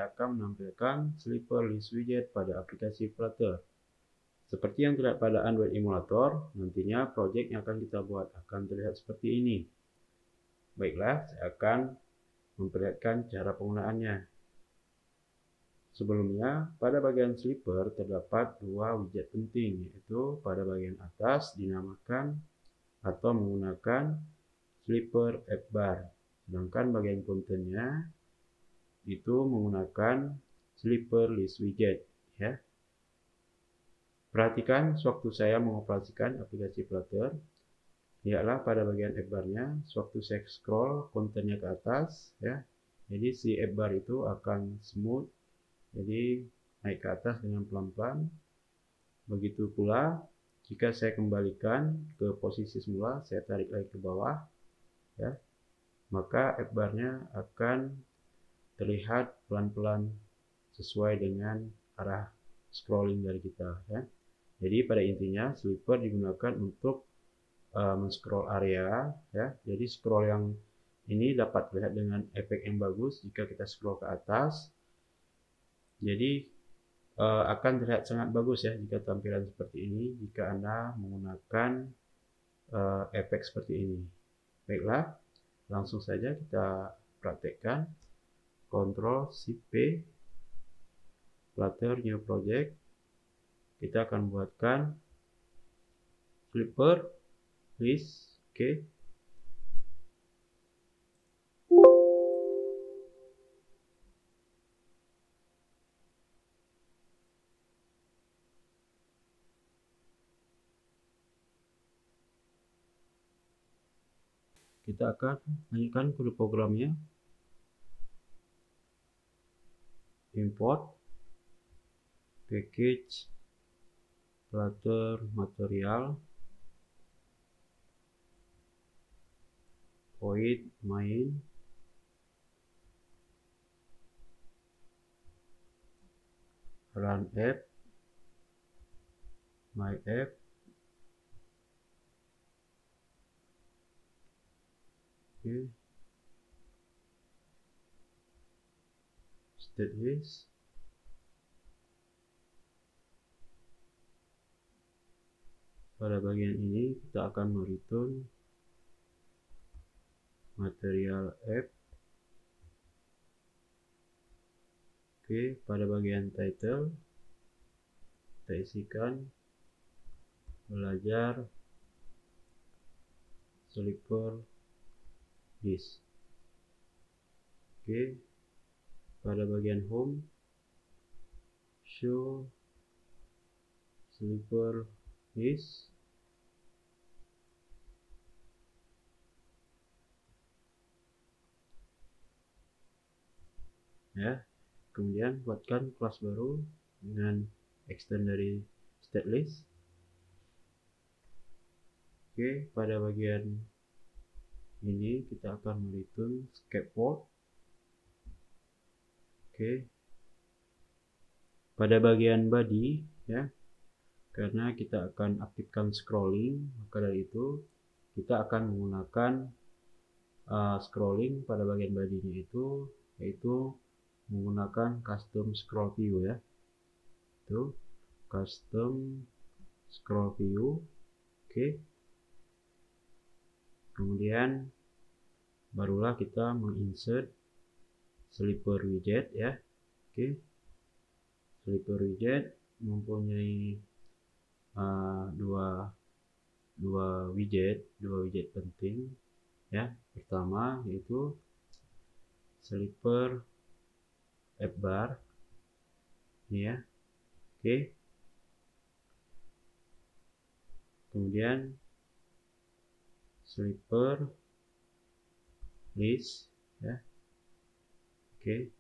saya akan menampilkan Slipper List Widget pada aplikasi Flutter. Seperti yang terlihat pada Android Emulator, nantinya project yang akan kita buat akan terlihat seperti ini. Baiklah, saya akan memperlihatkan cara penggunaannya. Sebelumnya, pada bagian Slipper terdapat dua widget penting, yaitu pada bagian atas dinamakan atau menggunakan Slipper App Bar, sedangkan bagian kontennya itu menggunakan Slipper List Widget. Ya. Perhatikan sewaktu saya mengoperasikan aplikasi Flutter, lihatlah pada bagian app bar-nya, sewaktu saya scroll kontennya ke atas, ya, jadi si app bar itu akan smooth, jadi naik ke atas dengan pelan-pelan. Begitu pula jika saya kembalikan ke posisi semula, saya tarik lagi ke bawah, ya, maka app bar-nya akan terlihat pelan-pelan sesuai dengan arah scrolling dari kita, ya. Jadi pada intinya Slipper digunakan untuk men-scroll area, ya. Jadi scroll yang ini dapat terlihat dengan efek yang bagus jika kita scroll ke atas. Jadi akan terlihat sangat bagus ya jika tampilan seperti ini jika Anda menggunakan efek seperti ini. Baiklah, langsung saja kita praktekkan. Ctrl Shift P, Flutter New Project. Kita akan buatkan Slipper List. Oke. Kita akan lanjutkan kode programnya. Import package Flutter material void main run app my app state list. Pada bagian ini kita akan mereturn material app. Oke, pada bagian title kita isikan belajar Slipper List. Oke, pada bagian home show Slipper List. Ya, kemudian buatkan kelas baru dengan extend dari state list. Oke, pada bagian ini kita akan mereturn scaffold. Oke, pada bagian body, ya, karena kita akan aktifkan scrolling, maka dari itu kita akan menggunakan scrolling pada bagian body-nya itu, yaitu menggunakan custom scroll view, ya. Itu custom scroll view. Oke. Kemudian barulah kita menginsert Slipper widget, ya. Oke. Slipper widget mempunyai dua widget penting, ya. Pertama yaitu Slipper App Bar, ini, ya. Oke. Kemudian Slipper List, ya. Oke.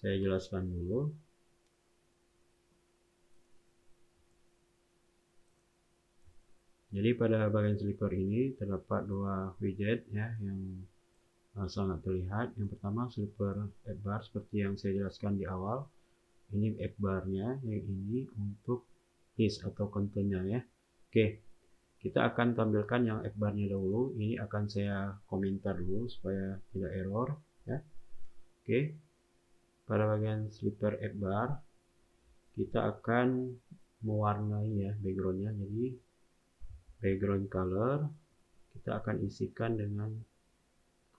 Saya jelaskan dulu. Jadi pada bagian Slipper ini terdapat dua widget, ya, yang sangat terlihat. Yang pertama Slipper App Bar seperti yang saya jelaskan di awal. Ini app bar-nya, yang ini untuk list atau kontennya, ya. Oke, kita akan tampilkan yang app bar-nya dahulu. Ini akan saya komentar dulu supaya tidak error, ya. Oke, pada bagian slipper app bar kita akan mewarnai ya backgroundnya. Jadi background color kita akan isikan dengan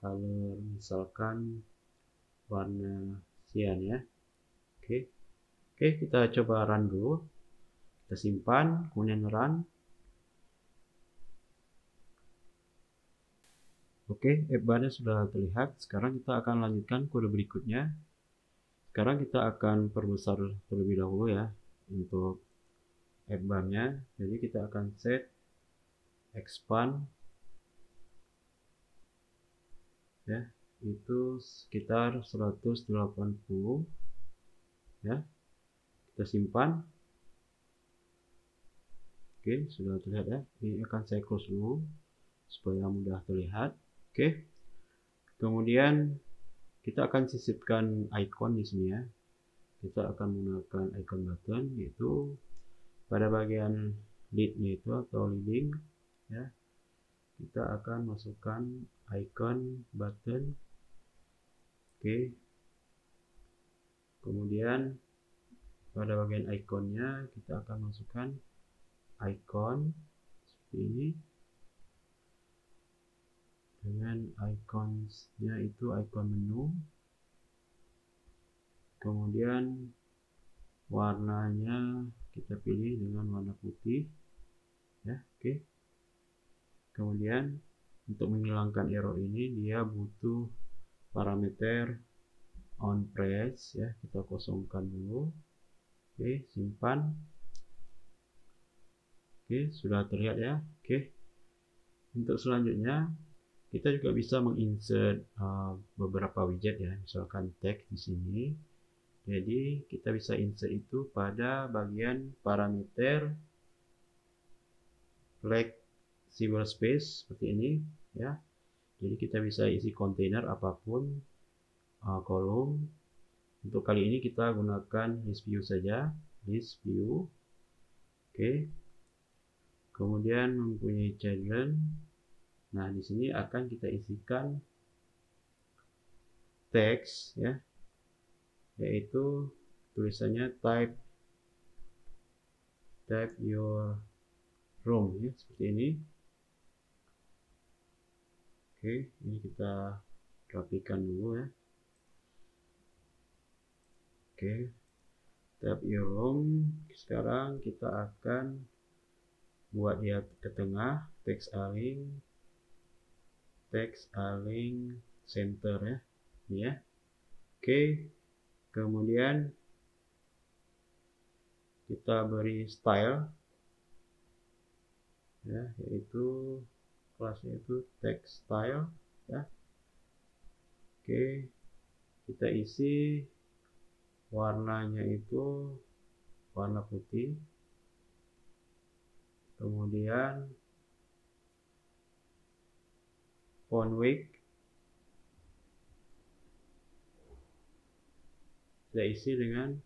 color misalkan warna cyan ya. Oke, kita coba run dulu. Kita simpan, kemudian run. Oke, app bar-nya sudah terlihat. Sekarang kita akan lanjutkan kode berikutnya. Sekarang kita akan perbesar terlebih dahulu ya untuk app bar-nya. Jadi kita akan set expand ya, itu sekitar 180 ya. Kita simpan. Oke, sudah terlihat ya. Ini akan saya close dulu supaya mudah terlihat. Oke. Kemudian kita akan sisipkan icon di sini ya. Kita akan menggunakan icon button, yaitu pada bagian lead-nya itu atau leading ya. Kita akan masukkan icon button. Oke. Kemudian pada bagian ikonnya kita akan masukkan icon seperti ini. Dengan iconsnya itu icon menu. Kemudian warnanya kita pilih dengan warna putih ya. Oke. Kemudian untuk menghilangkan error ini dia butuh parameter on press ya. Kita kosongkan dulu. Oke, simpan. Oke, sudah terlihat ya. Oke. Untuk selanjutnya kita juga bisa menginsert beberapa widget ya, misalkan tag di sini. Jadi kita bisa insert itu pada bagian parameter flexible space seperti ini ya. Jadi kita bisa isi kontainer apapun, kolom. Untuk kali ini kita gunakan list view saja, list view. Oke. Kemudian mempunyai children. Nah, di sini akan kita isikan teks ya, yaitu tulisannya type your room ya, seperti ini. Oke, ini kita rapikan dulu ya. Oke, type your room. Sekarang kita akan buat dia ke tengah, text align center ya. Ini ya. Oke. Kemudian kita beri style ya, yaitu kelasnya itu text style ya. Oke. Kita isi warnanya itu warna putih. Kemudian font weight kita isi dengan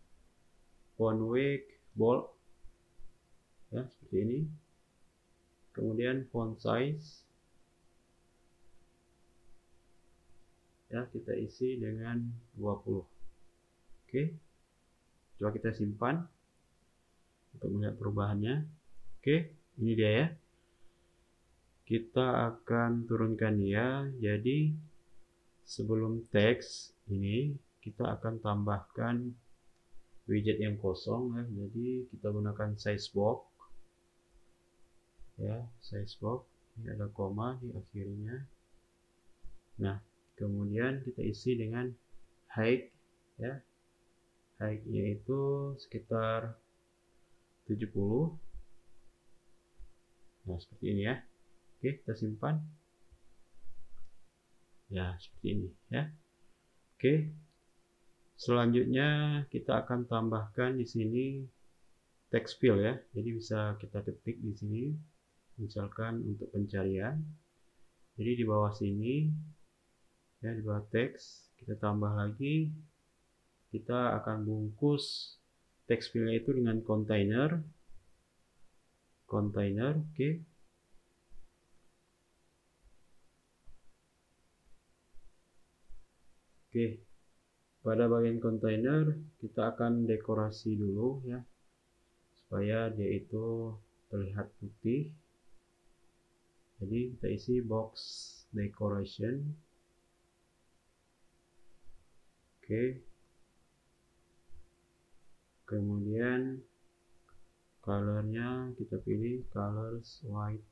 font weight bold ya, seperti ini. Kemudian font size ya, kita isi dengan 20. Oke, coba kita simpan untuk melihat perubahannya. Oke, ini dia ya. Kita akan turunkan dia. Jadi sebelum teks ini kita akan tambahkan widget yang kosong ya. Jadi kita gunakan size box ya, size box. Ini ada koma di akhirnya. Nah, kemudian kita isi dengan height ya. Height-nya itu sekitar 70. Nah, seperti ini ya. Oke, kita simpan. Ya, seperti ini ya. Oke. Selanjutnya kita akan tambahkan di sini text field ya. Jadi bisa kita ketik di sini. Misalkan untuk pencarian. Jadi di bawah sini ya, di bawah teks kita tambah lagi. Kita akan bungkus text field itu dengan container. Oke. Oke, pada bagian kontainer kita akan dekorasi dulu ya, supaya dia itu terlihat putih. Jadi kita isi box decoration. Oke. Kemudian colornya kita pilih colors white.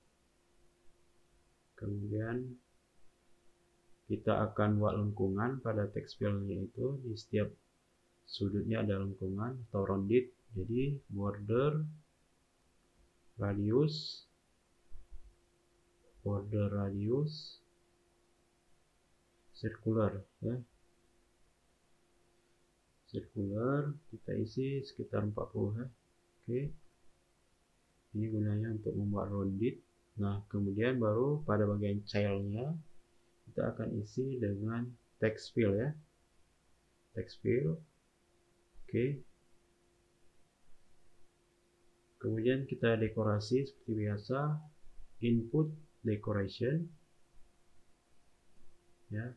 Kemudian kita akan buat lengkungan pada text field-nya itu, di setiap sudutnya ada lengkungan atau rounded. Jadi border radius circular ya. Circular kita isi sekitar 40 ya. Oke. Ini gunanya untuk membuat rounded. Nah, kemudian baru pada bagian child-nya kita akan isi dengan text field ya. Text field. Oke. Kemudian kita dekorasi seperti biasa, input decoration ya.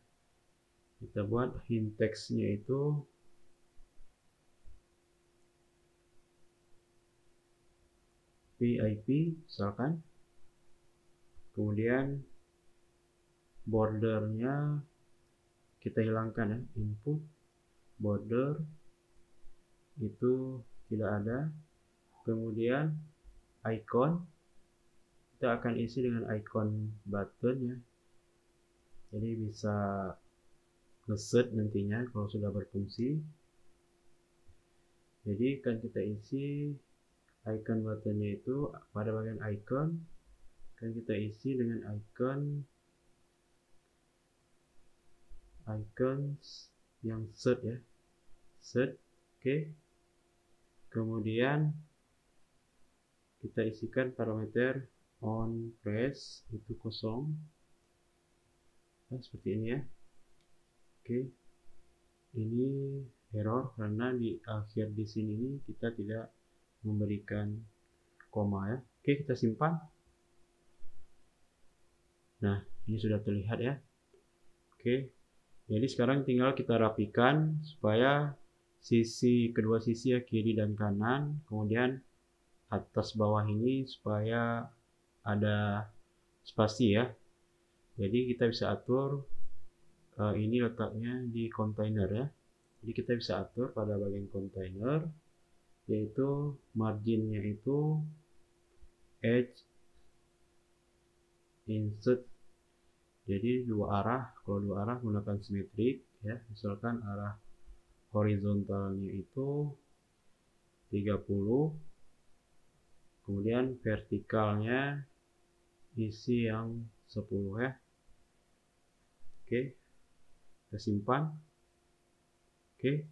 Kita buat hint text-nya itu PIP misalkan. Kemudian bordernya kita hilangkan ya, input border itu tidak ada. Kemudian icon kita akan isi dengan icon button ya, jadi bisa nge-set nantinya kalau sudah berfungsi. Jadi akan kita isi icon buttonnya itu pada bagian icon, akan kita isi dengan icons yang set ya, set. Oke. Kemudian kita isikan parameter on press itu kosong nah, seperti ini ya. Oke, ini error karena di akhir di sini kita tidak memberikan koma ya. Oke, kita simpan. Nah, ini sudah terlihat ya. Oke, jadi sekarang tinggal kita rapikan supaya kedua sisi ya, kiri dan kanan, kemudian atas bawah ini supaya ada spasi ya. Jadi kita bisa atur ini letaknya di kontainer ya. Jadi kita bisa atur pada bagian kontainer, yaitu marginnya itu edge insert. Jadi dua arah, kalau dua arah menggunakan simetrik ya. Misalkan arah horizontalnya itu 30, kemudian vertikalnya isi yang 10 ya. Oke, kita simpan. Oke,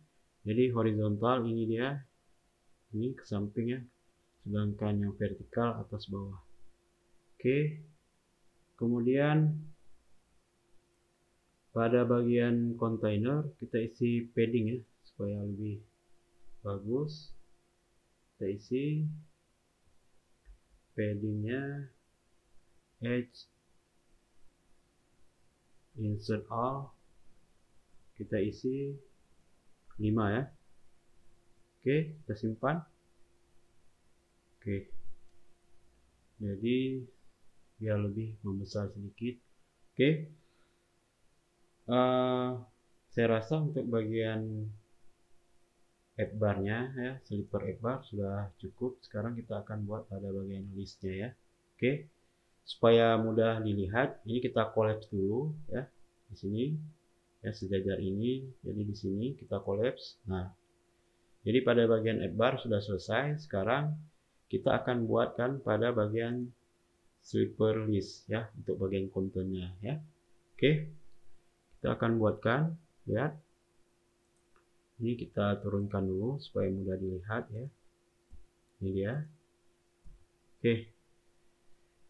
jadi horizontal ini dia, ini ke samping ya, sedangkan yang vertikal atas bawah. Oke, kemudian pada bagian kontainer kita isi padding ya, supaya lebih bagus. Kita isi paddingnya edge insert all, kita isi 5 ya. Oke, kita simpan. Oke, jadi biar lebih membesar sedikit. Oke, saya rasa untuk bagian add bar-nya ya, slipper add bar sudah cukup. Sekarang kita akan buat pada bagian listnya ya. Oke, supaya mudah dilihat, ini kita collapse dulu ya, di sini ya, sejajar ini. Jadi di sini kita collapse. Nah, jadi pada bagian add bar sudah selesai. Sekarang kita akan buatkan pada bagian slipper list ya, untuk bagian kontennya ya. Oke, kita akan buatkan. Lihat, ini kita turunkan dulu supaya mudah dilihat ya. Ini dia. Oke,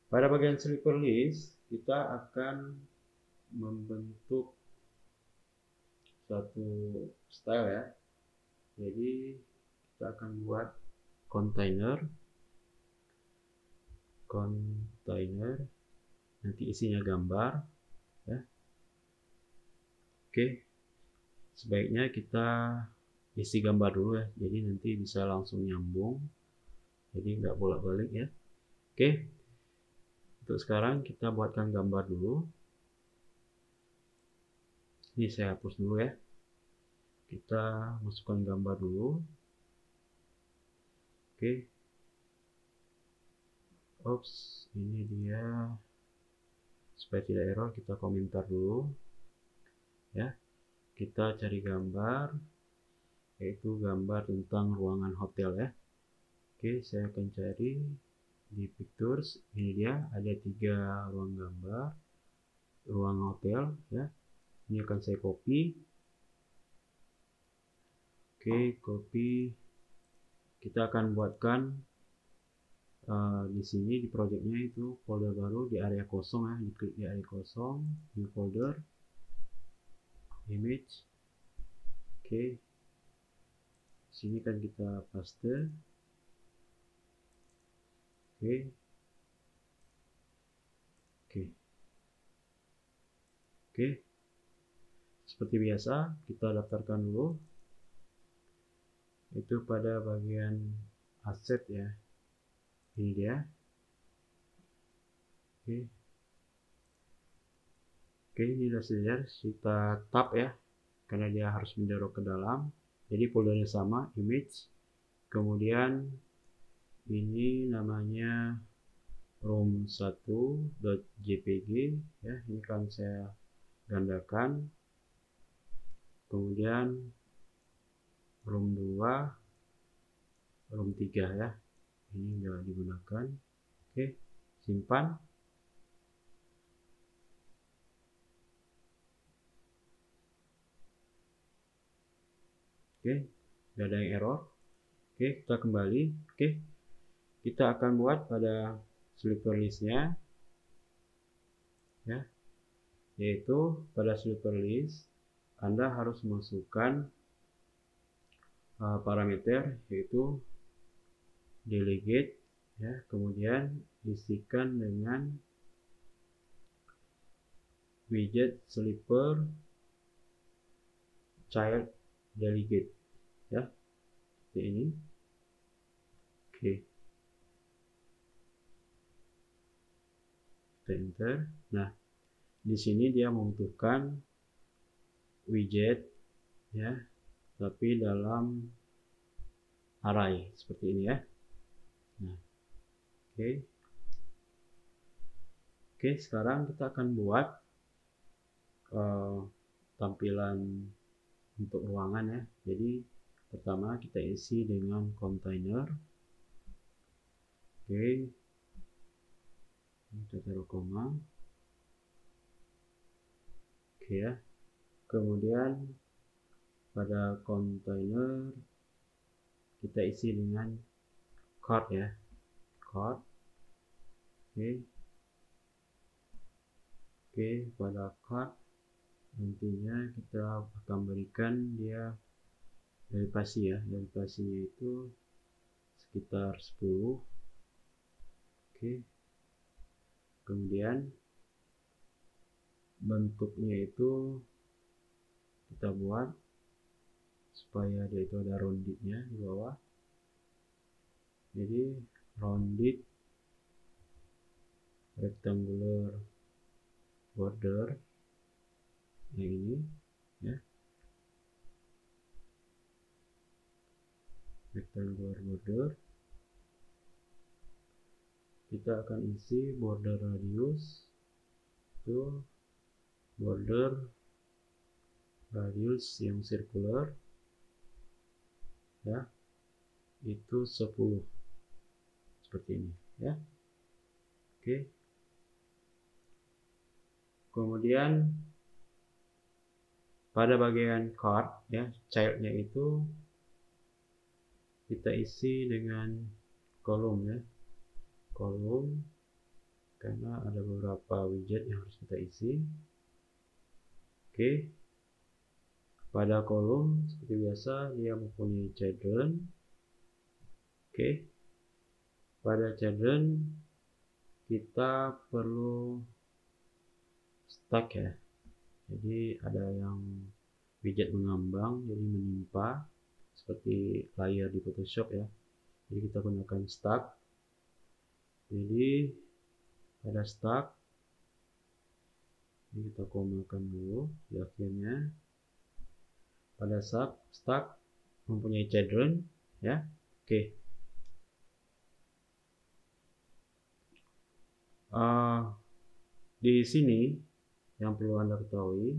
pada bagian slipper list kita akan membentuk satu style ya. Jadi kita akan buat kontainer, nanti isinya gambar ya. Oke, sebaiknya kita isi gambar dulu ya, jadi nanti bisa langsung nyambung, jadi nggak bolak-balik ya. Oke, untuk sekarang kita buatkan gambar dulu. Ini saya hapus dulu ya, kita masukkan gambar dulu. Oke, oops, ini dia, supaya tidak error kita komentar dulu ya. Kita cari gambar, yaitu gambar tentang ruangan hotel ya. Oke, saya akan cari di pictures. Ini dia, ada 3 ruang gambar ruang hotel ya. Ini akan saya copy. Oke, copy. Kita akan buatkan di sini di projectnya itu folder baru di area kosong ya. Diklik di area kosong, new folder, image. Oke, sini kan kita paste. Oke, oke, seperti biasa kita daftarkan dulu itu pada bagian aset ya. Ini dia. Oke, ini sudah selesai. Kita tab ya, karena dia harus mendorong ke dalam. Jadi foldernya sama, image. Kemudian ini namanya room1.jpg ya. Ini kan saya gandakan. Kemudian room 2, room 3 ya. Ini sudah digunakan. Oke, simpan. Oke, tidak ada yang error. Oke, kita kembali. Oke, kita akan buat pada sleeper listnya ya, yaitu pada sleeper list Anda harus masukkan parameter, yaitu delegate ya, kemudian isikan dengan widget sleeper child delegate ya, seperti ini. Oke, kita enter. Nah, di sini dia membutuhkan widget ya, tapi dalam array seperti ini ya. Nah, oke, sekarang kita akan buat tampilan untuk ruangan ya. Jadi pertama kita isi dengan container. Oke, kita taruh koma. Oke ya. Kemudian pada container kita isi dengan card ya, card. Oke, pada card nantinya kita akan berikan dia derivasi ya, derivasinya itu sekitar 10. Oke, kemudian bentuknya itu kita buat supaya dia itu ada roundednya di bawah. Jadi rounded rectangular border yang ini ya, rectangular border. Kita akan isi border radius itu border radius yang circular ya, itu 10 seperti ini ya. Oke, kemudian pada bagian card ya, childnya itu kita isi dengan kolom ya, kolom, karena ada beberapa widget yang harus kita isi. Oke, pada kolom seperti biasa dia mempunyai children. Oke, pada children kita perlu stack ya, jadi ada yang widget mengambang, jadi menimpa seperti layar di Photoshop ya. Jadi kita gunakan stack. Jadi pada stack ini kita komakan dulu di akhirnya. Pada stack mempunyai children ya. Oke. Di sini yang perlu Anda ketahui,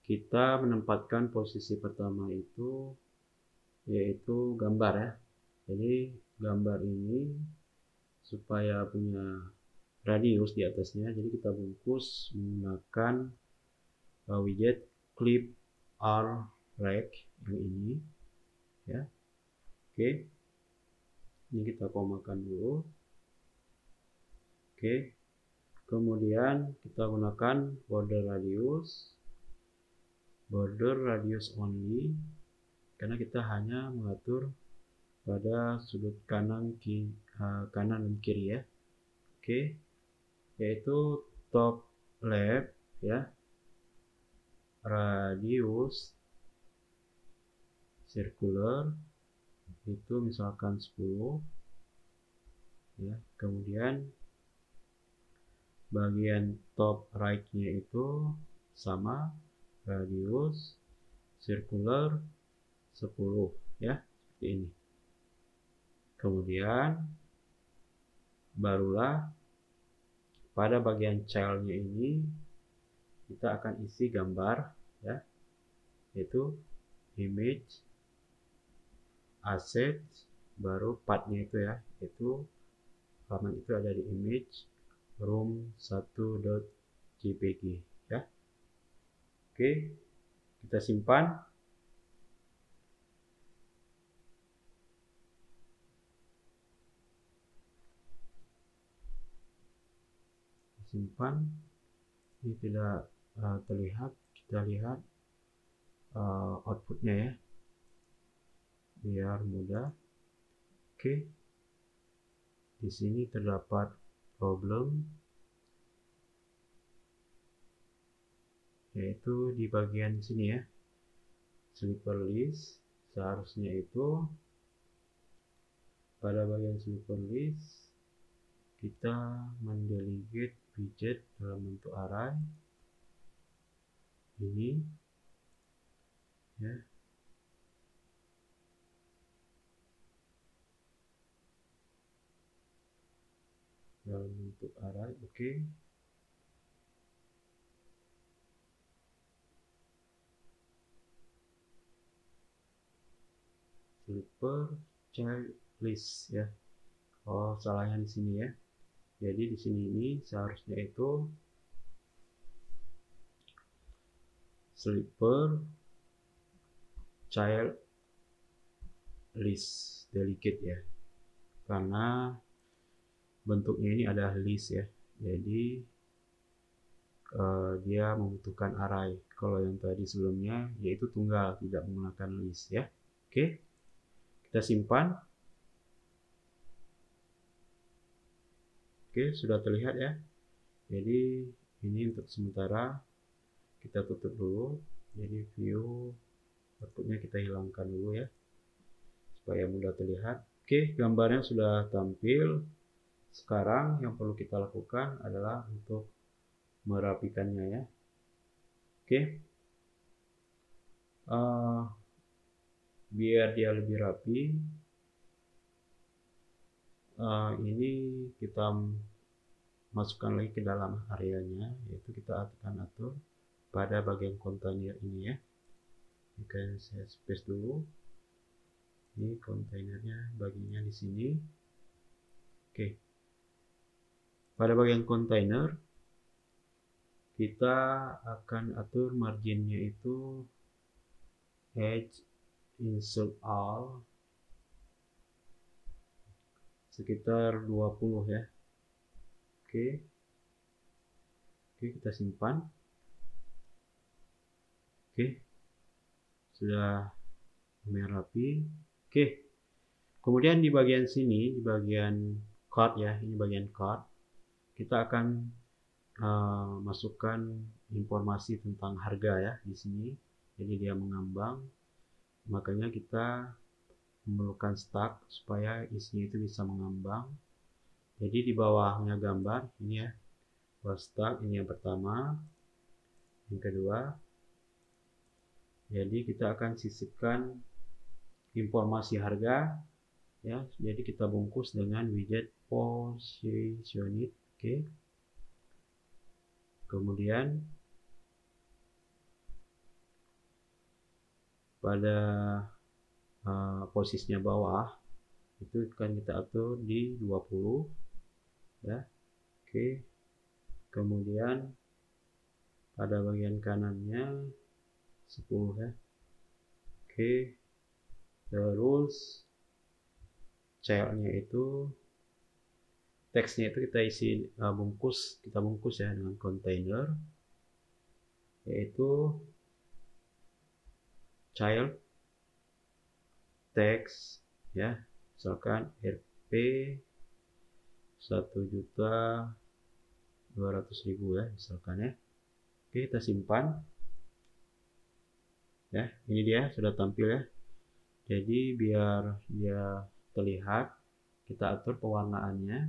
kita menempatkan posisi pertama itu yaitu gambar ya. Jadi gambar ini supaya punya radius di atasnya, jadi kita bungkus menggunakan widget clip R rect yang ini ya. Oke. Ini kita komakan dulu. Oke. Kemudian kita gunakan border radius only, karena kita hanya mengatur pada sudut kanan dan kiri ya. Oke. Yaitu top left ya, radius circular itu misalkan 10 ya. Kemudian bagian top right-nya itu sama, radius circular 10 ya, seperti ini. Kemudian barulah pada bagian child-nya ini kita akan isi gambar ya, yaitu image, asset, baru path-nya itu ya, itu halaman itu ada di image room1.jpg ya. Oke, kita simpan. Ini tidak terlihat, kita lihat outputnya ya, biar mudah. Oke, di sini terdapat problem, yaitu di bagian sini ya, sleeper list. Seharusnya itu pada bagian sleeper list kita mendelegate widget dalam bentuk array ini ya. Dalam bentuk array, oke. Sleeper child list ya. Oh, salahnya di sini ya. Jadi di sini ini seharusnya itu sleeper child list delegate ya, karena bentuknya ini adalah list ya. Jadi dia membutuhkan array. Kalau yang tadi sebelumnya yaitu tunggal, tidak menggunakan list ya. Oke, kita simpan. Oke, sudah terlihat ya. Jadi ini untuk sementara kita tutup dulu. Jadi view outputnya kita hilangkan dulu ya, supaya mudah terlihat. Oke, gambarnya sudah tampil. Sekarang yang perlu kita lakukan adalah untuk merapikannya ya. Oke, biar dia lebih rapi, ini kita masukkan lagi ke dalam areanya, yaitu kita akan atur pada bagian kontainer ini ya. Oke, saya space dulu. Ini kontainernya bagiannya di sini. Oke, pada bagian kontainer kita akan atur marginnya itu edge insert all sekitar 20 ya. Oke, kita simpan. Oke, sudah rapi. Oke, kemudian di bagian sini, di bagian card ya, ini bagian card, kita akan masukkan informasi tentang harga ya di sini. Jadi dia mengambang, makanya kita memerlukan stack supaya isinya itu bisa mengambang. Jadi di bawahnya gambar ini ya, bawah stack ini yang pertama, yang kedua. Jadi kita akan sisipkan informasi harga ya. Jadi kita bungkus dengan widget positioned. Oke. Kemudian pada posisinya bawah itu kan kita atur di 20 ya. Oke. Kemudian pada bagian kanannya 10 ya. Oke. Terus childnya itu teksnya itu kita isi kita bungkus ya dengan container, yaitu child text ya, misalkan Rp 1.200.000 ya misalkan ya. Oke, kita simpan ya. Ini dia sudah tampil ya. Jadi biar dia terlihat, kita atur pewarnaannya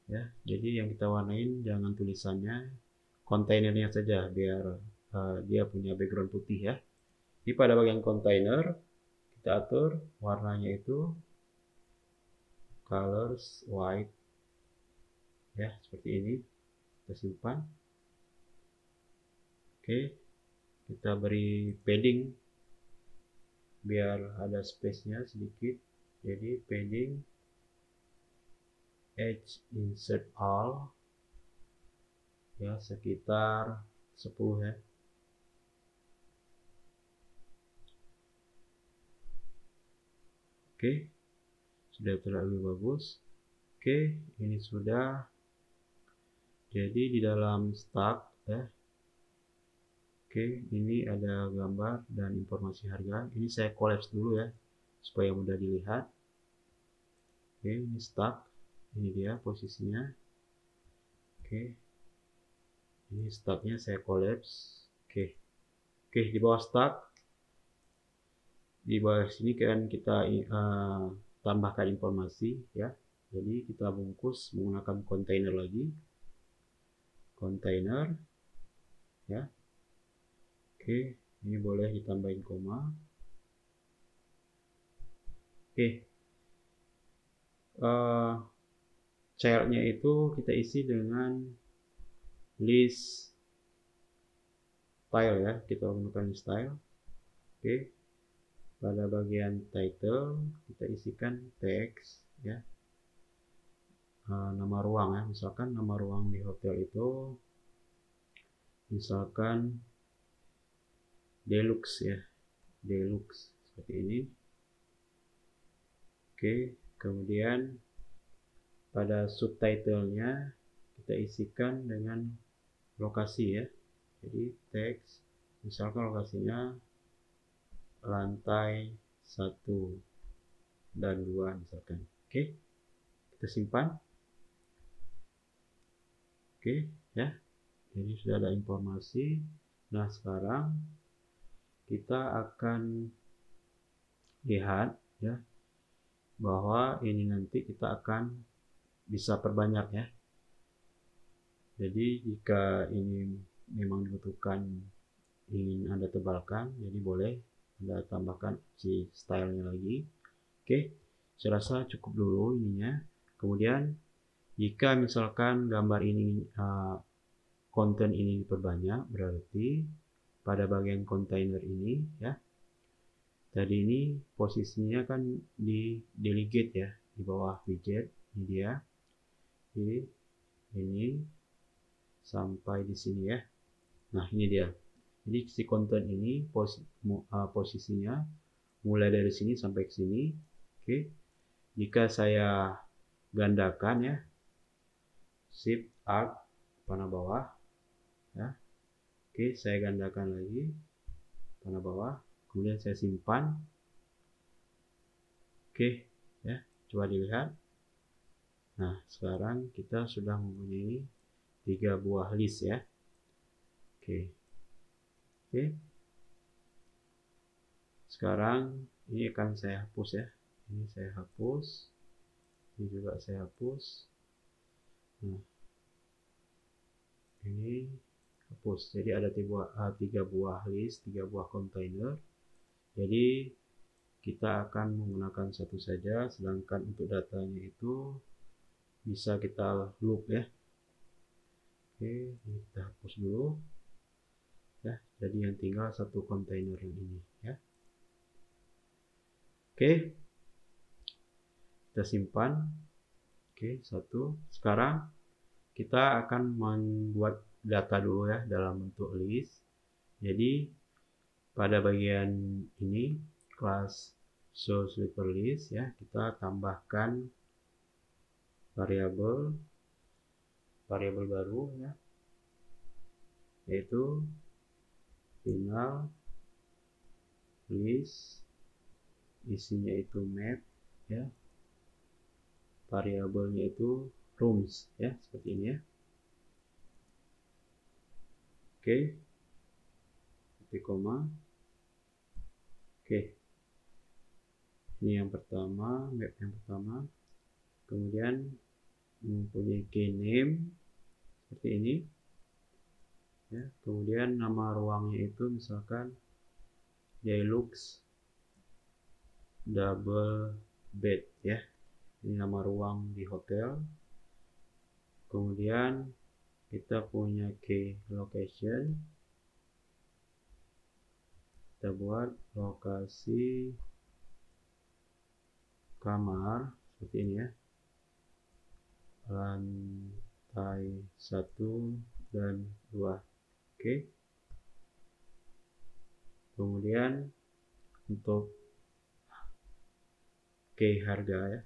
ya. Jadi yang kita warnain jangan tulisannya, kontainernya saja, biar dia punya background putih ya. Di pada bagian kontainer kita atur warnanya itu colors white ya, seperti ini. Kita simpan. Oke, kita beri padding biar ada space-nya sedikit. Jadi padding edge insert all ya, sekitar 10 ya. Oke, sudah terlalu bagus. Oke, ini sudah. Jadi di dalam stack ya. Oke, ini ada gambar dan informasi harga. Ini saya collapse dulu ya, supaya mudah dilihat. Oke, ini stack. Ini dia posisinya. Oke, ini stacknya saya collapse. Oke, di bawah stack, di bawah sini kan kita tambahkan informasi ya. Jadi kita bungkus menggunakan kontainer lagi, kontainer ya. Oke, ini boleh ditambahin koma. Oke, childnya itu kita isi dengan list style ya, kita menggunakan list style. Oke, pada bagian title kita isikan teks ya, nama ruang ya, misalkan nama ruang di hotel itu misalkan deluxe ya, deluxe seperti ini. Oke, kemudian pada subtitlenya kita isikan dengan lokasi ya. Jadi teks misalkan lokasinya lantai 1 dan 2 misalkan. Oke, kita simpan. Oke ya, jadi sudah ada informasi. Nah, sekarang kita akan lihat ya, bahwa ini nanti kita akan bisa perbanyak ya. Jadi jika ini memang dibutuhkan, ingin Anda tebalkan, jadi boleh Anda tambahkan si stylenya lagi. Oke, saya rasa cukup dulu ininya. Kemudian jika misalkan gambar ini konten ini diperbanyak, berarti pada bagian kontainer ini ya, tadi ini posisinya kan di delegate ya, di bawah widget. Ini dia, ini sampai di sini ya. Nah, ini dia. Jadi si konten ini posisinya mulai dari sini sampai ke sini. Oke, jika saya gandakan ya, shift alt panah bawah ya. Oke, saya gandakan lagi panah bawah, kemudian saya simpan. Oke ya, coba dilihat. Nah, sekarang kita sudah mempunyai 3 buah list ya. Oke. Sekarang ini akan saya hapus ya. Ini saya hapus. Ini juga saya hapus. Nah, ini hapus. Jadi ada 3 buah list, 3 buah kontainer. Jadi kita akan menggunakan satu saja, sedangkan untuk datanya itu bisa kita loop ya. Oke, kita hapus dulu ya. Jadi yang tinggal satu kontainer yang ini ya. Oke, kita simpan. Oke, satu. Sekarang kita akan membuat data dulu ya dalam bentuk list. Jadi pada bagian ini kelas show sleeper list ya, kita tambahkan variabel baru ya, yaitu final list, isinya itu map ya, variabelnya itu rooms ya, seperti ini ya. Oke, titik koma. Oke, ini yang pertama, map yang pertama. Kemudian mempunyai key name seperti ini ya. Kemudian nama ruangnya itu misalkan Deluxe double bed ya, ini nama ruang di hotel. Kemudian kita punya key location, kita buat lokasi kamar seperti ini ya, lantai 1 dan 2. Oke. Kemudian untuk harga ya.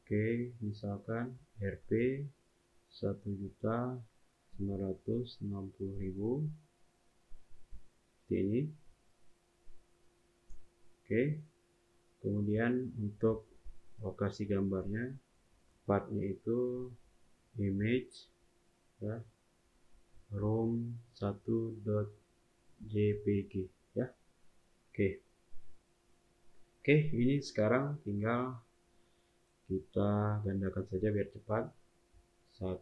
Oke, misalkan Rp 1.960.000 seperti ini. Oke. Kemudian untuk lokasi gambarnya, partnya itu image ya, room 1.jpg ya. Oke, ini sekarang tinggal kita gandakan saja biar cepat. 1,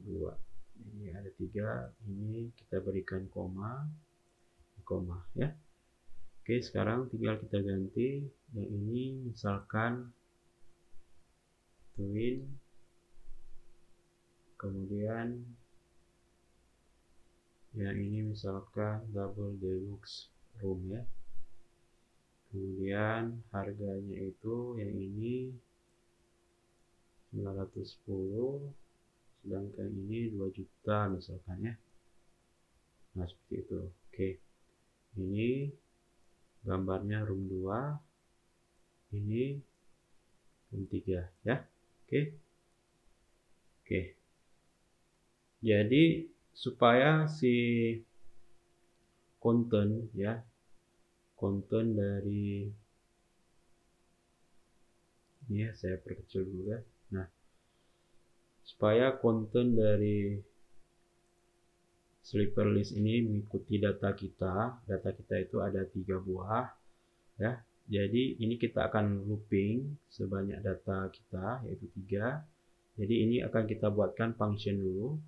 2. Ini ada 3, ini kita berikan koma ya. Oke, sekarang tinggal kita ganti yang ini misalkan twin, kemudian yang ini misalkan double deluxe room ya. Kemudian harganya itu yang ini 910, sedangkan ini 2 juta misalkan ya. Nah, seperti itu. Oke, ini gambarnya room 2, ini room 3 ya. Oke. Jadi supaya si konten ya, konten dari ini ya, saya perkecil dulu ya. Nah, supaya konten dari sleeper list ini mengikuti data kita itu ada 3 buah ya. Jadi ini kita akan looping sebanyak data kita yaitu 3. Jadi ini akan kita buatkan function dulu.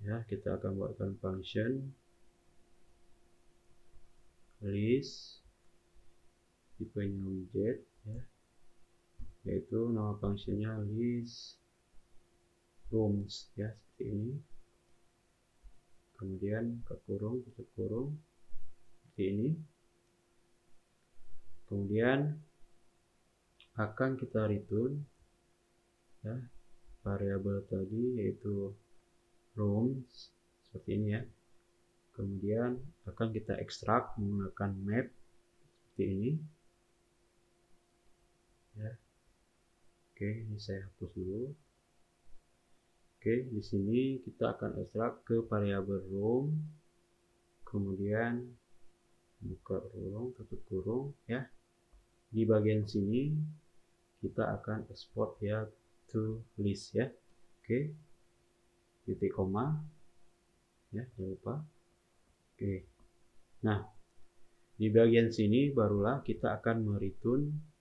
Ya, kita akan buatkan function list tipenya widget ya, yaitu nama functionnya list rooms ya, seperti ini. Kemudian tutup kurung seperti ini. Kemudian akan kita return ya variabel tadi yaitu rooms seperti ini ya. Kemudian akan kita ekstrak menggunakan map seperti ini ya. Oke, ini saya hapus dulu. Oke, Oke, di sini kita akan ekstrak ke variabel room, kemudian buka kurung, tutup kurung ya. Di bagian sini kita akan export ya to list ya. Oke, titik koma ya, jangan lupa. Oke, nah di bagian sini barulah kita akan mereturn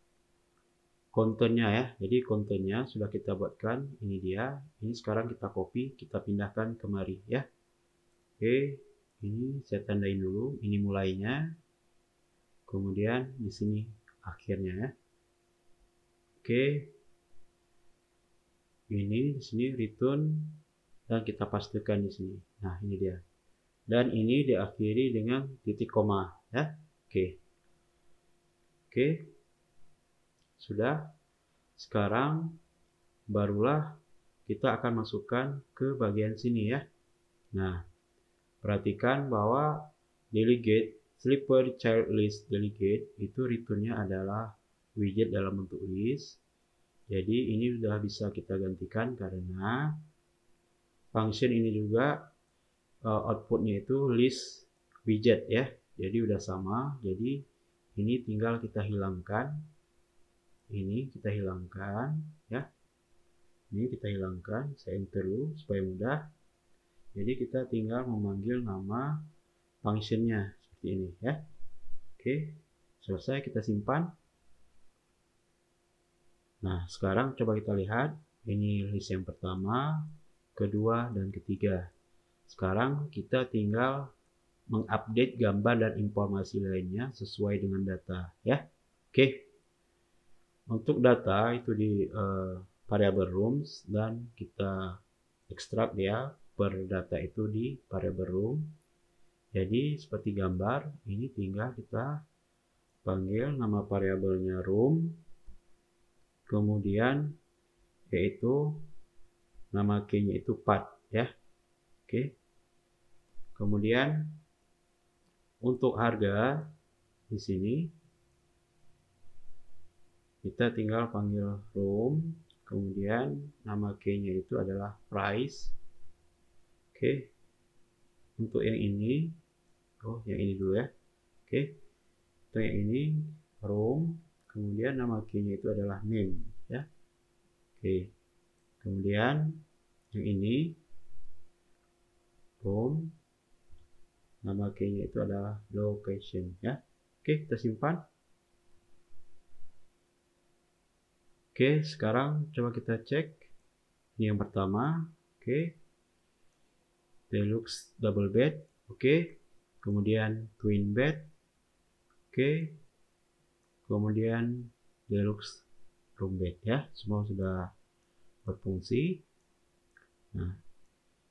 kontennya ya. Jadi kontennya sudah kita buatkan, ini dia. Ini sekarang kita copy, kita pindahkan kemari ya. Oke, ini saya tandain dulu, ini mulainya. Kemudian di sini akhirnya ya. Oke. Ini di sini return dan kita pastikan di sini. Nah, ini dia. Dan ini diakhiri dengan titik koma ya. Oke. Oke. Sudah. Sekarang barulah kita akan masukkan ke bagian sini ya. Nah, perhatikan bahwa delegate slipper child list delegate itu returnnya adalah widget dalam bentuk list. Jadi ini sudah bisa kita gantikan karena function ini juga outputnya itu list widget ya. Jadi udah sama. Jadi ini tinggal kita hilangkan. Ini kita hilangkan ya. Ini kita hilangkan. Saya enter dulu supaya mudah. Jadi kita tinggal memanggil nama functionnya seperti ini ya. Oke, selesai, kita simpan. Nah, sekarang coba kita lihat. Ini list yang pertama, kedua, dan ketiga. Sekarang kita tinggal mengupdate gambar dan informasi lainnya sesuai dengan data ya. Oke. Untuk data itu di variable rooms dan kita ekstrak ya per data itu di variable room. Jadi seperti gambar ini tinggal kita panggil nama variabelnya room, kemudian yaitu nama key-nya itu path ya. Oke. Kemudian untuk harga di sini kita tinggal panggil room, kemudian nama key-nya itu adalah price. Oke. Untuk yang ini, yang ini dulu ya. Oke. Untuk yang ini room, kemudian nama key-nya itu adalah name ya. Oke. Kemudian yang ini room, nama key-nya itu adalah location ya. Oke, kita simpan. Oke, sekarang coba kita cek. Ini yang pertama. Oke. Deluxe double bed. Oke. Kemudian twin bed. Oke. Kemudian deluxe room bed ya. Semua sudah berfungsi. Nah,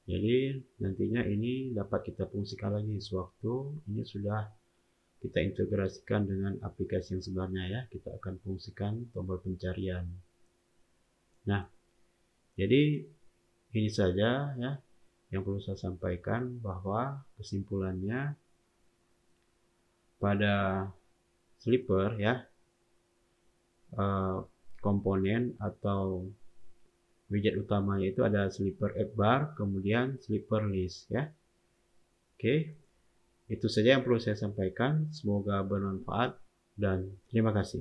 jadi nantinya ini dapat kita fungsikan lagi sewaktu ini sudah kita integrasikan dengan aplikasi yang sebenarnya ya. Kita akan fungsikan tombol pencarian. Nah, jadi ini saja ya yang perlu saya sampaikan, bahwa kesimpulannya pada slipper ya komponen atau widget utamanya itu ada slipper app bar, kemudian slipper list ya. Oke. Itu saja yang perlu saya sampaikan. Semoga bermanfaat dan terima kasih.